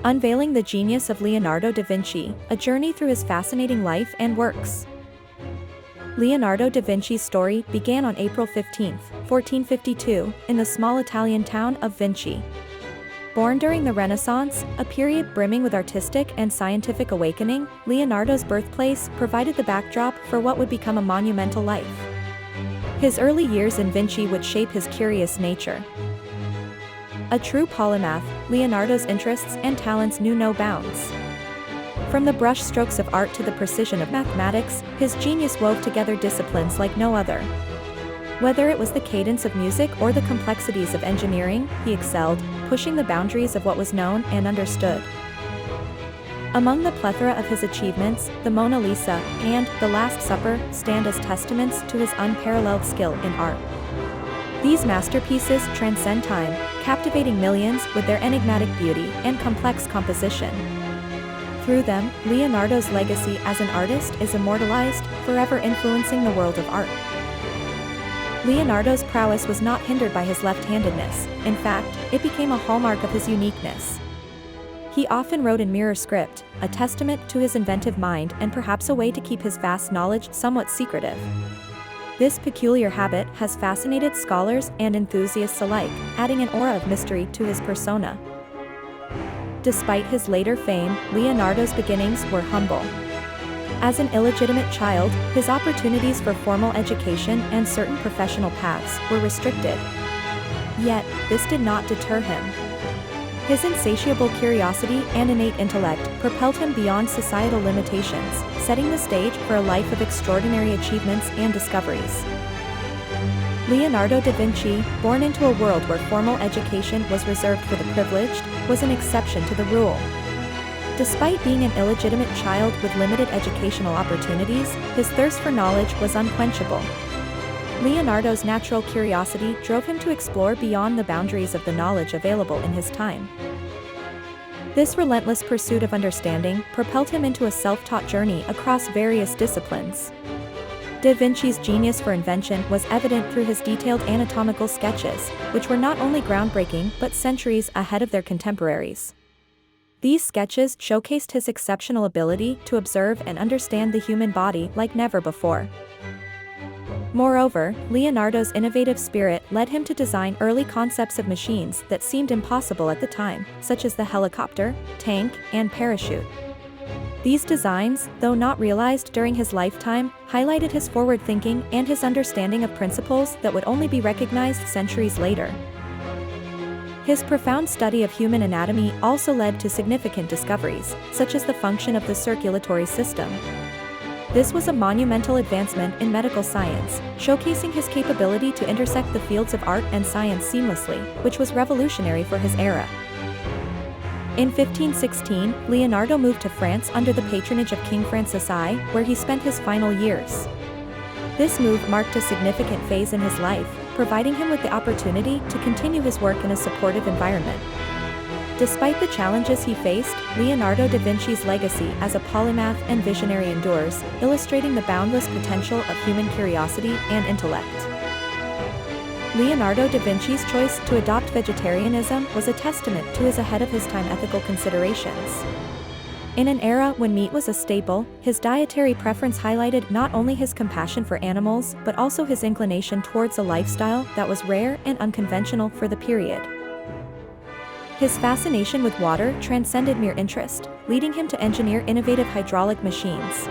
Unveiling the Genius of Leonardo da Vinci, a journey through his fascinating life and works. Leonardo da Vinci's story began on April 15, 1452, in the small Italian town of Vinci. Born during the Renaissance, a period brimming with artistic and scientific awakening, Leonardo's birthplace provided the backdrop for what would become a monumental life. His early years in Vinci would shape his curious nature. A true polymath, Leonardo's interests and talents knew no bounds. From the brush strokes of art to the precision of mathematics, his genius wove together disciplines like no other. Whether it was the cadence of music or the complexities of engineering, he excelled, pushing the boundaries of what was known and understood. Among the plethora of his achievements, the Mona Lisa and The Last Supper stand as testaments to his unparalleled skill in art. These masterpieces transcend time, captivating millions with their enigmatic beauty and complex composition. Through them, Leonardo's legacy as an artist is immortalized, forever influencing the world of art. Leonardo's prowess was not hindered by his left-handedness. In fact, it became a hallmark of his uniqueness. He often wrote in mirror script, a testament to his inventive mind and perhaps a way to keep his vast knowledge somewhat secretive. This peculiar habit has fascinated scholars and enthusiasts alike, adding an aura of mystery to his persona. Despite his later fame, Leonardo's beginnings were humble. As an illegitimate child, his opportunities for formal education and certain professional paths were restricted. Yet, this did not deter him. His insatiable curiosity and innate intellect propelled him beyond societal limitations, setting the stage for a life of extraordinary achievements and discoveries. Leonardo da Vinci, born into a world where formal education was reserved for the privileged, was an exception to the rule. Despite being an illegitimate child with limited educational opportunities, his thirst for knowledge was unquenchable. Leonardo's natural curiosity drove him to explore beyond the boundaries of the knowledge available in his time. This relentless pursuit of understanding propelled him into a self-taught journey across various disciplines. Da Vinci's genius for invention was evident through his detailed anatomical sketches, which were not only groundbreaking but centuries ahead of their contemporaries. These sketches showcased his exceptional ability to observe and understand the human body like never before. Moreover, Leonardo's innovative spirit led him to design early concepts of machines that seemed impossible at the time, such as the helicopter, tank, and parachute. These designs, though not realized during his lifetime, highlighted his forward thinking and his understanding of principles that would only be recognized centuries later. His profound study of human anatomy also led to significant discoveries, such as the function of the circulatory system. This was a monumental advancement in medical science, showcasing his capability to intersect the fields of art and science seamlessly, which was revolutionary for his era. In 1516, Leonardo moved to France under the patronage of King Francis I, where he spent his final years. This move marked a significant phase in his life, providing him with the opportunity to continue his work in a supportive environment. Despite the challenges he faced, Leonardo da Vinci's legacy as a polymath and visionary endures, illustrating the boundless potential of human curiosity and intellect. Leonardo da Vinci's choice to adopt vegetarianism was a testament to his ahead-of-his-time ethical considerations. In an era when meat was a staple, his dietary preference highlighted not only his compassion for animals but also his inclination towards a lifestyle that was rare and unconventional for the period. His fascination with water transcended mere interest, leading him to engineer innovative hydraulic machines.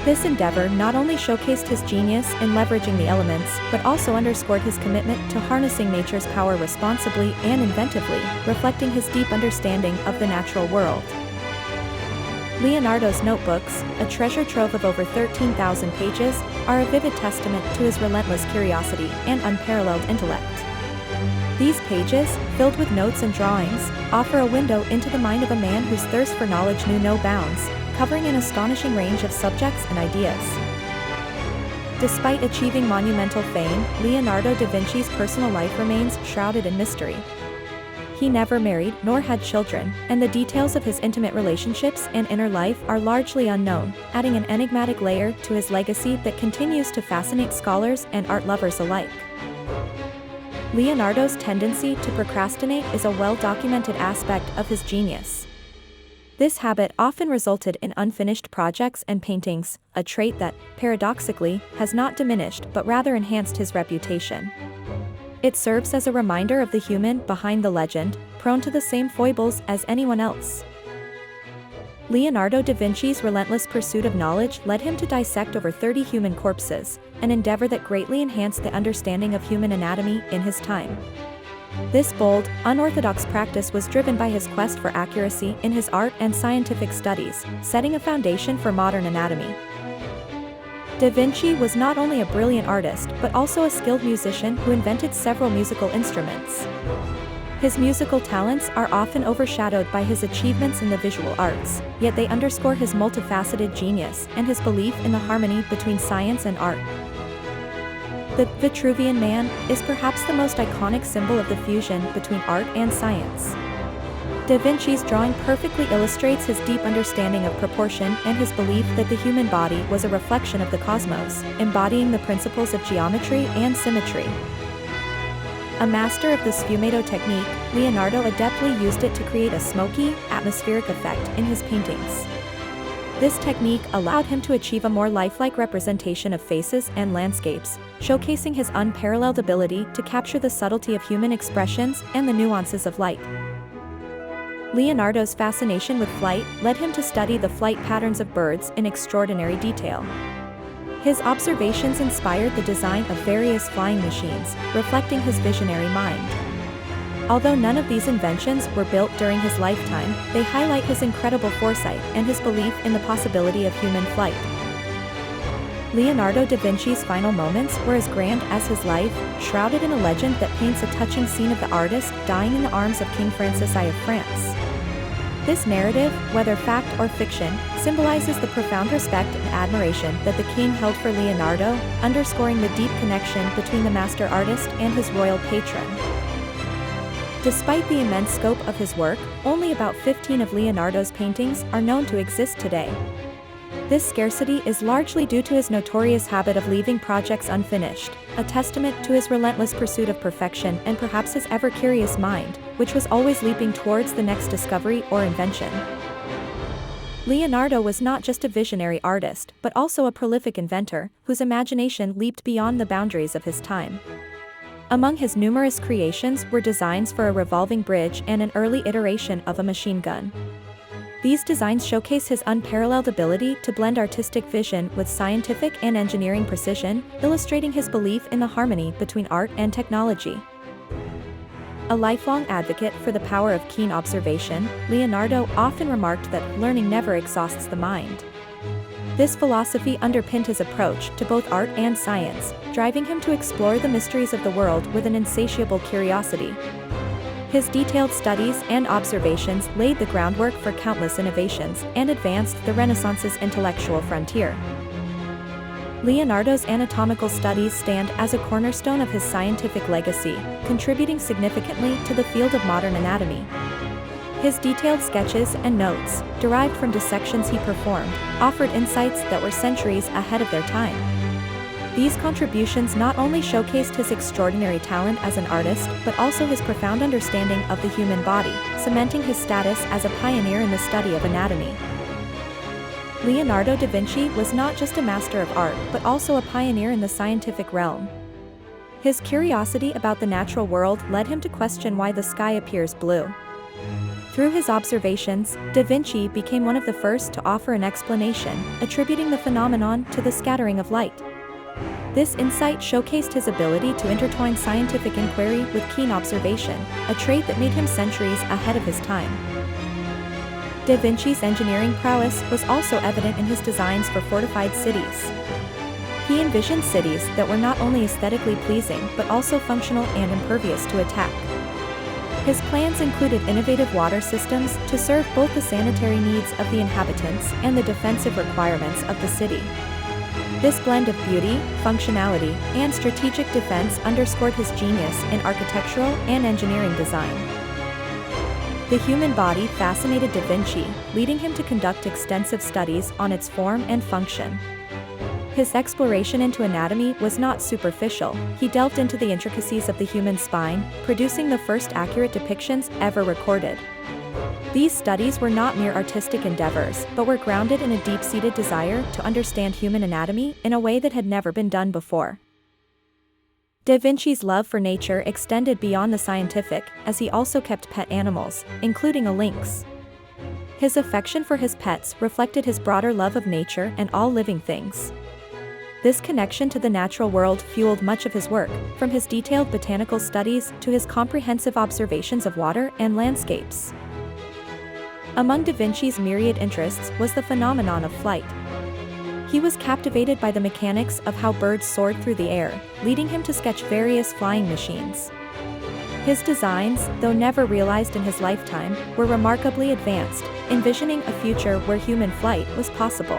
This endeavor not only showcased his genius in leveraging the elements, but also underscored his commitment to harnessing nature's power responsibly and inventively, reflecting his deep understanding of the natural world. Leonardo's notebooks, a treasure trove of over 13,000 pages, are a vivid testament to his relentless curiosity and unparalleled intellect. These pages, filled with notes and drawings, offer a window into the mind of a man whose thirst for knowledge knew no bounds, covering an astonishing range of subjects and ideas. Despite achieving monumental fame, Leonardo da Vinci's personal life remains shrouded in mystery. He never married nor had children, and the details of his intimate relationships and inner life are largely unknown, adding an enigmatic layer to his legacy that continues to fascinate scholars and art lovers alike. Leonardo's tendency to procrastinate is a well-documented aspect of his genius. This habit often resulted in unfinished projects and paintings, a trait that, paradoxically, has not diminished but rather enhanced his reputation. It serves as a reminder of the human behind the legend, prone to the same foibles as anyone else. Leonardo da Vinci's relentless pursuit of knowledge led him to dissect over 30 human corpses, an endeavor that greatly enhanced the understanding of human anatomy in his time. This bold, unorthodox practice was driven by his quest for accuracy in his art and scientific studies, setting a foundation for modern anatomy. Da Vinci was not only a brilliant artist but also a skilled musician who invented several musical instruments. His musical talents are often overshadowed by his achievements in the visual arts, yet they underscore his multifaceted genius and his belief in the harmony between science and art. The Vitruvian Man is perhaps the most iconic symbol of the fusion between art and science. Da Vinci's drawing perfectly illustrates his deep understanding of proportion and his belief that the human body was a reflection of the cosmos, embodying the principles of geometry and symmetry. A master of the sfumato technique, Leonardo adeptly used it to create a smoky, atmospheric effect in his paintings. This technique allowed him to achieve a more lifelike representation of faces and landscapes, showcasing his unparalleled ability to capture the subtlety of human expressions and the nuances of light. Leonardo's fascination with flight led him to study the flight patterns of birds in extraordinary detail. His observations inspired the design of various flying machines, reflecting his visionary mind. Although none of these inventions were built during his lifetime, they highlight his incredible foresight and his belief in the possibility of human flight. Leonardo da Vinci's final moments were as grand as his life, shrouded in a legend that paints a touching scene of the artist dying in the arms of King Francis I of France. This narrative, whether fact or fiction, symbolizes the profound respect and admiration that the king held for Leonardo, underscoring the deep connection between the master artist and his royal patron. Despite the immense scope of his work, only about 15 of Leonardo's paintings are known to exist today. This scarcity is largely due to his notorious habit of leaving projects unfinished, a testament to his relentless pursuit of perfection and perhaps his ever-curious mind, which was always leaping towards the next discovery or invention. Leonardo was not just a visionary artist, but also a prolific inventor, whose imagination leaped beyond the boundaries of his time. Among his numerous creations were designs for a revolving bridge and an early iteration of a machine gun. These designs showcase his unparalleled ability to blend artistic vision with scientific and engineering precision, illustrating his belief in the harmony between art and technology. A lifelong advocate for the power of keen observation, Leonardo often remarked that learning never exhausts the mind. This philosophy underpinned his approach to both art and science, driving him to explore the mysteries of the world with an insatiable curiosity. His detailed studies and observations laid the groundwork for countless innovations and advanced the Renaissance's intellectual frontier. Leonardo's anatomical studies stand as a cornerstone of his scientific legacy, contributing significantly to the field of modern anatomy. His detailed sketches and notes, derived from dissections he performed, offered insights that were centuries ahead of their time. These contributions not only showcased his extraordinary talent as an artist, but also his profound understanding of the human body, cementing his status as a pioneer in the study of anatomy. Leonardo da Vinci was not just a master of art, but also a pioneer in the scientific realm. His curiosity about the natural world led him to question why the sky appears blue. Through his observations, da Vinci became one of the first to offer an explanation, attributing the phenomenon to the scattering of light. This insight showcased his ability to intertwine scientific inquiry with keen observation, a trait that made him centuries ahead of his time. Da Vinci's engineering prowess was also evident in his designs for fortified cities. He envisioned cities that were not only aesthetically pleasing but also functional and impervious to attack. His plans included innovative water systems to serve both the sanitary needs of the inhabitants and the defensive requirements of the city. This blend of beauty, functionality, and strategic defense underscored his genius in architectural and engineering design. The human body fascinated da Vinci, leading him to conduct extensive studies on its form and function. His exploration into anatomy was not superficial. He delved into the intricacies of the human spine, producing the first accurate depictions ever recorded. These studies were not mere artistic endeavors, but were grounded in a deep-seated desire to understand human anatomy in a way that had never been done before. Da Vinci's love for nature extended beyond the scientific, as he also kept pet animals, including a lynx. His affection for his pets reflected his broader love of nature and all living things. This connection to the natural world fueled much of his work, from his detailed botanical studies to his comprehensive observations of water and landscapes. Among Da Vinci's myriad interests was the phenomenon of flight. He was captivated by the mechanics of how birds soared through the air, leading him to sketch various flying machines. His designs, though never realized in his lifetime, were remarkably advanced, envisioning a future where human flight was possible.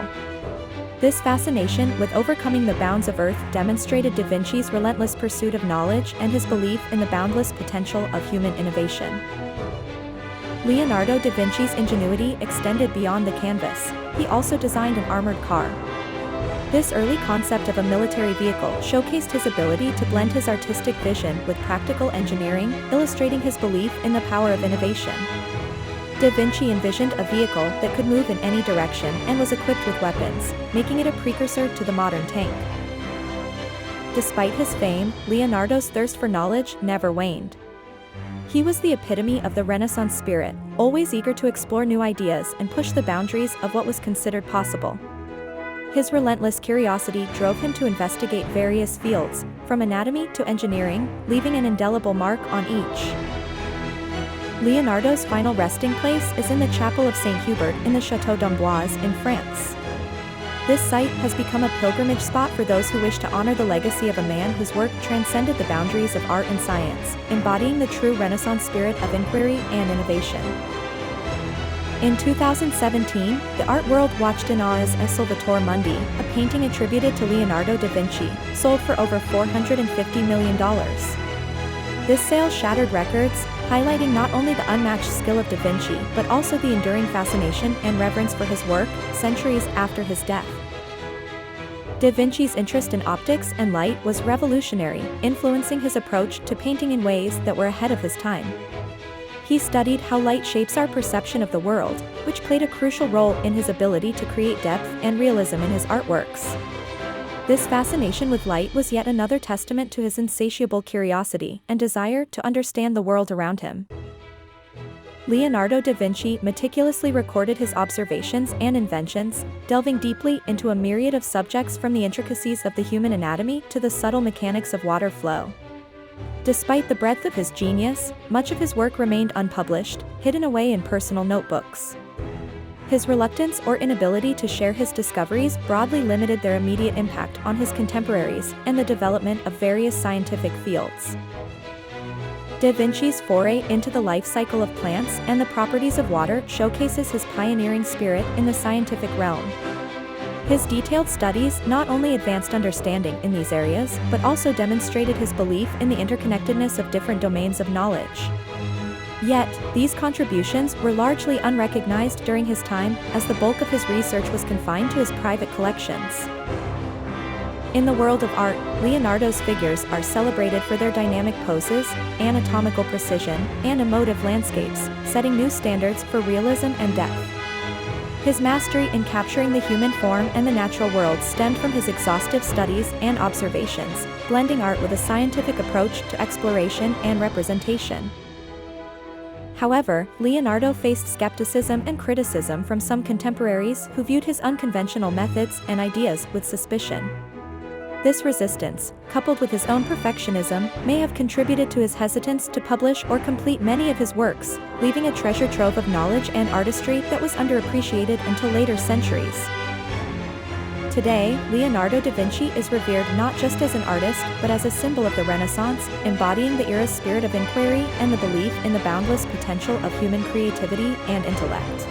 This fascination with overcoming the bounds of Earth demonstrated Da Vinci's relentless pursuit of knowledge and his belief in the boundless potential of human innovation. Leonardo da Vinci's ingenuity extended beyond the canvas. He also designed an armored car. This early concept of a military vehicle showcased his ability to blend his artistic vision with practical engineering, illustrating his belief in the power of innovation. Da Vinci envisioned a vehicle that could move in any direction and was equipped with weapons, making it a precursor to the modern tank. Despite his fame, Leonardo's thirst for knowledge never waned. He was the epitome of the Renaissance spirit, always eager to explore new ideas and push the boundaries of what was considered possible. His relentless curiosity drove him to investigate various fields, from anatomy to engineering, leaving an indelible mark on each. Leonardo's final resting place is in the Chapel of St. Hubert in the Château d'Amboise in France. This site has become a pilgrimage spot for those who wish to honor the legacy of a man whose work transcended the boundaries of art and science, embodying the true Renaissance spirit of inquiry and innovation. In 2017, the art world watched in awe as Salvator Mundi, a painting attributed to Leonardo da Vinci, sold for over $450 million. This sale shattered records, highlighting not only the unmatched skill of Da Vinci but also the enduring fascination and reverence for his work, centuries after his death. Da Vinci's interest in optics and light was revolutionary, influencing his approach to painting in ways that were ahead of his time. He studied how light shapes our perception of the world, which played a crucial role in his ability to create depth and realism in his artworks. This fascination with light was yet another testament to his insatiable curiosity and desire to understand the world around him. Leonardo da Vinci meticulously recorded his observations and inventions, delving deeply into a myriad of subjects from the intricacies of the human anatomy to the subtle mechanics of water flow. Despite the breadth of his genius, much of his work remained unpublished, hidden away in personal notebooks. His reluctance or inability to share his discoveries broadly limited their immediate impact on his contemporaries and the development of various scientific fields. Da Vinci's foray into the life cycle of plants and the properties of water showcases his pioneering spirit in the scientific realm. His detailed studies not only advanced understanding in these areas, but also demonstrated his belief in the interconnectedness of different domains of knowledge. Yet, these contributions were largely unrecognized during his time, as the bulk of his research was confined to his private collections. In the world of art, Leonardo's figures are celebrated for their dynamic poses, anatomical precision, and emotive landscapes, setting new standards for realism and depth. His mastery in capturing the human form and the natural world stemmed from his exhaustive studies and observations, blending art with a scientific approach to exploration and representation. However, Leonardo faced skepticism and criticism from some contemporaries who viewed his unconventional methods and ideas with suspicion. This resistance, coupled with his own perfectionism, may have contributed to his hesitance to publish or complete many of his works, leaving a treasure trove of knowledge and artistry that was underappreciated until later centuries. Today, Leonardo da Vinci is revered not just as an artist but as a symbol of the Renaissance, embodying the era's spirit of inquiry and the belief in the boundless potential of human creativity and intellect.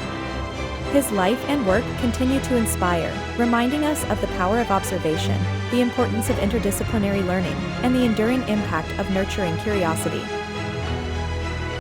His life and work continue to inspire, reminding us of the power of observation, the importance of interdisciplinary learning, and the enduring impact of nurturing curiosity.